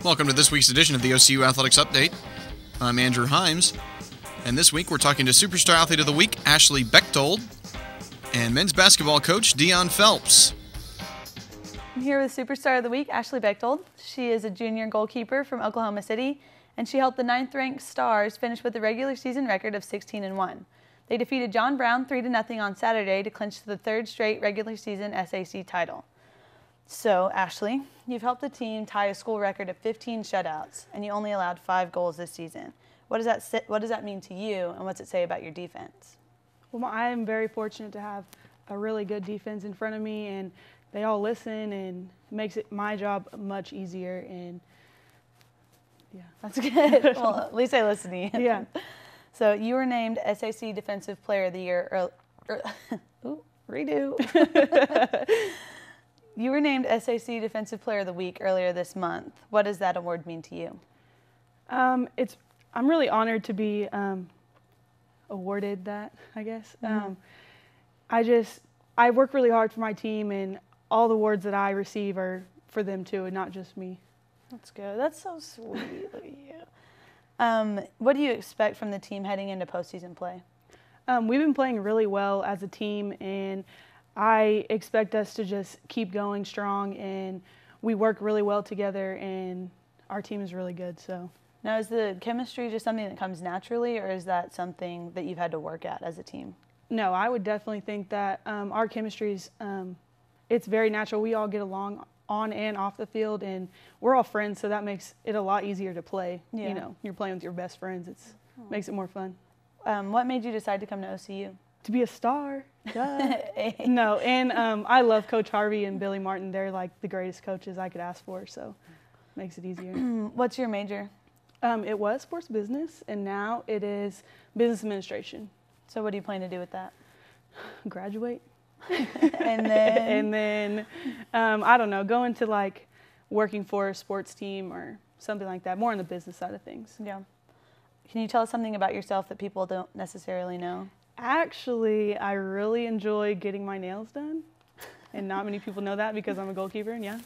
Welcome to this week's edition of the OCU Athletics Update. I'm Andrew Himes, and this week we're talking to Superstar Athlete of the Week, Ashley Bechtold, and men's basketball coach, Dionne Phelps. I'm here with Superstar of the Week, Ashley Bechtold. She is a junior goalkeeper from Oklahoma City, and she helped the 9th-ranked Stars finish with a regular season record of 16-1. They defeated John Brown 3-0 on Saturday to clinch the 3rd straight regular season SAC title. So, Ashley, you've helped the team tie a school record of 15 shutouts, and you only allowed 5 goals this season. What does that mean to you, and what's it say about your defense? Well, I'm very fortunate to have a really good defense in front of me, and they all listen, and it makes my job much easier. And yeah, that's good. Well, at least they listen to you. Yeah. So you were named SAC Defensive Player of the Year. Redo. You were named SAC Defensive Player of the Week earlier this month. What does that award mean to you? I'm really honored to be awarded that, I guess. Mm-hmm. I work really hard for my team, and all the awards that I receive are for them too, and not just me. That's good. That's so sweet of you. What do you expect from the team heading into postseason play? We've been playing really well as a team, and I expect us to just keep going strong, and we work really well together, and our team is really good. So now, is the chemistry just something that comes naturally, or is that something that you've had to work at as a team? No, I would definitely think that our chemistry is it's very natural. We all get along on and off the field, and we're all friends, so that makes it a lot easier to play. Yeah. You know, you're playing with your best friends. Makes it more fun. What made you decide to come to OCU? To be a star. Duh. No, and I love Coach Harvey and Billy Martin. They're like the greatest coaches I could ask for, so it makes it easier. What's your major? It was sports business, and now it is business administration. So what do you plan to do with that? Graduate. And then? And then, I don't know, go into like working for a sports team or something like that, more on the business side of things. Yeah. Can you tell us something about yourself that people don't necessarily know? Actually, I really enjoy getting my nails done, and not many people know that because I'm a goalkeeper, and yeah,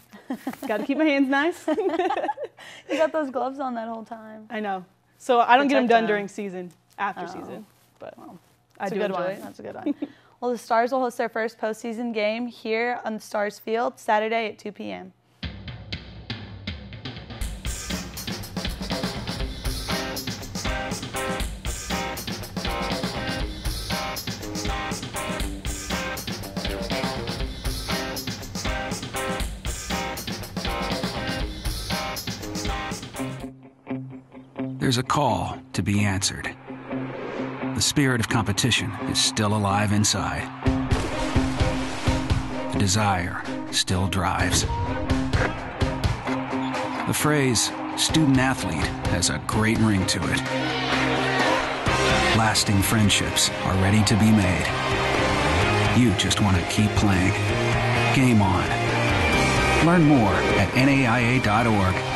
got to keep my hands nice. You got those gloves on that whole time. I know. So I don't get them done during season, after season, but I do enjoy it. That's a good one. Well, the Stars will host their first postseason game here on the Stars Field Saturday at 2 p.m. There's a call to be answered. The spirit of competition is still alive inside. The desire still drives. The phrase student athlete has a great ring to it. Lasting friendships are ready to be made. You just want to keep playing. Game on. Learn more at naia.org.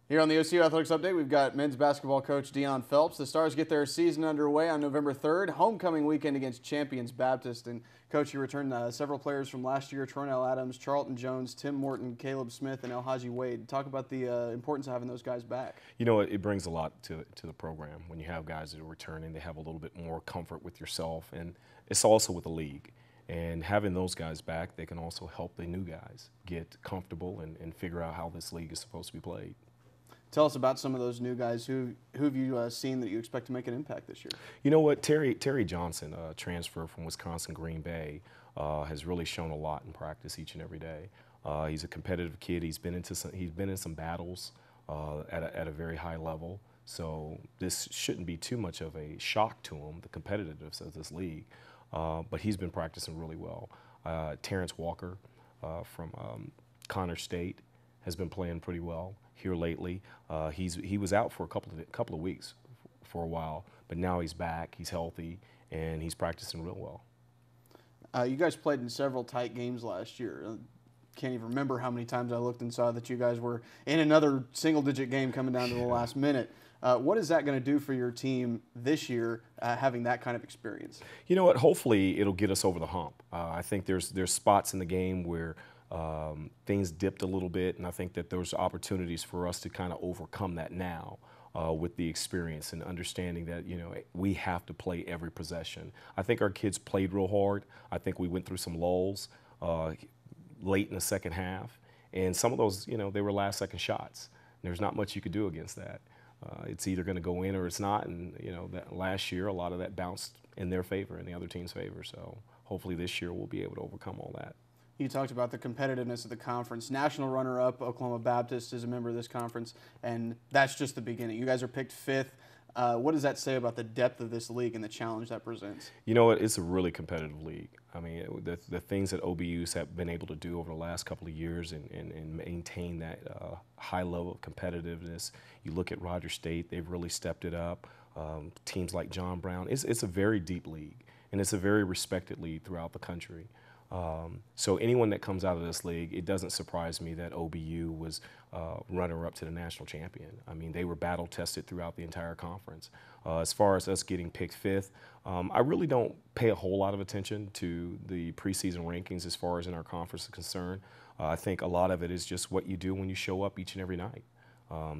Here on the OCU Athletics Update, we've got men's basketball coach Dionne Phelps. The Stars get their season underway on November 3rd, homecoming weekend against Champions Baptist. And, Coach, you returned several players from last year, Tronell Adams, Charlton Jones, Tim Morton, Caleb Smith, and Elhaji Wade. Talk about the importance of having those guys back. You know, it brings a lot to the program. When you have guys that are returning, they have a little bit more comfort with yourself, and it's also with the league. And having those guys back, they can also help the new guys get comfortable and figure out how this league is supposed to be played. Tell us about some of those new guys. Who have you seen that you expect to make an impact this year? You know what, Terry Johnson, transfer from Wisconsin Green Bay, has really shown a lot in practice each and every day. He's a competitive kid. He's been in some battles at a very high level. So this shouldn't be too much of a shock to him, the competitiveness of this league. But he's been practicing really well. Terrence Walker from Connor State has been playing pretty well here lately. He was out for a couple of weeks for a while, but now he's back. He's healthy and he's practicing real well. You guys played in several tight games last year. Can't even remember how many times I looked and saw that you guys were in another single-digit game coming down to the last minute. What is that going to do for your team this year, having that kind of experience? You know what? Hopefully, it'll get us over the hump. I think there's spots in the game where Things dipped a little bit, and I think that there's opportunities for us to kind of overcome that now with the experience and understanding that, you know, we have to play every possession. I think our kids played real hard. I think we went through some lulls late in the second half, and some of those, you know, they were last-second shots. There's not much you could do against that. It's either going to go in or it's not, and, you know, that last year a lot of that bounced in their favor, in the other team's favor. So hopefully this year we'll be able to overcome all that. You talked about the competitiveness of the conference. National runner-up, Oklahoma Baptist, is a member of this conference, and that's just the beginning. You guys are picked 5th. What does that say about the depth of this league and the challenge that presents? You know what? It's a really competitive league. I mean, the things that OBUs have been able to do over the last couple of years and maintain that high level of competitiveness. You look at Rogers State, they've really stepped it up. Teams like John Brown. It's a very deep league, and it's a very respected league throughout the country. So anyone that comes out of this league, it doesn't surprise me that OBU was runner-up to the national champion. I mean, they were battle-tested throughout the entire conference. As far as us getting picked 5th, I really don't pay a whole lot of attention to the preseason rankings as far as in our conference is concerned. I think a lot of it is just what you do when you show up each and every night.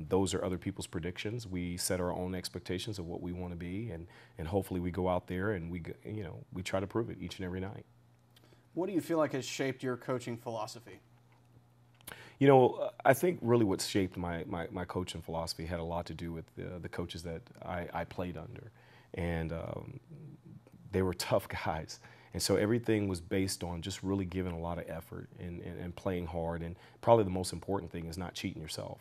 Those are other people's predictions. We set our own expectations of what we want to be, and hopefully we go out there and we try to prove it each and every night. What do you feel like has shaped your coaching philosophy? You know, I think really what shaped my coaching philosophy had a lot to do with the coaches that I played under. And they were tough guys. And so everything was based on just really giving a lot of effort and playing hard. And probably the most important thing is not cheating yourself.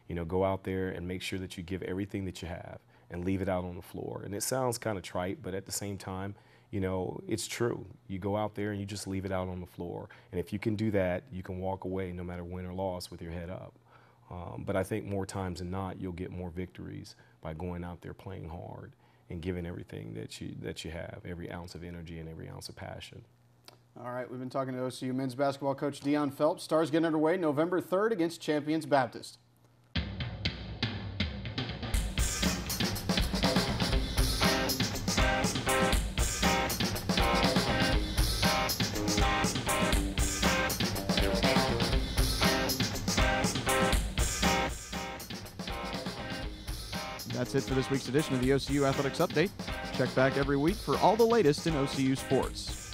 You know, go out there and make sure that you give everything that you have and leave it out on the floor. And it sounds kind of trite, but at the same time, you know, it's true. You go out there and you just leave it out on the floor. And if you can do that, you can walk away no matter win or loss with your head up. But I think more times than not, you'll get more victories by going out there playing hard and giving everything that you have, every ounce of energy and every ounce of passion. All right, we've been talking to OCU men's basketball coach Dionne Phelps. Stars get underway November 3rd against Champions Baptist. That's it for this week's edition of the OCU Athletics Update. Check back every week for all the latest in OCU sports.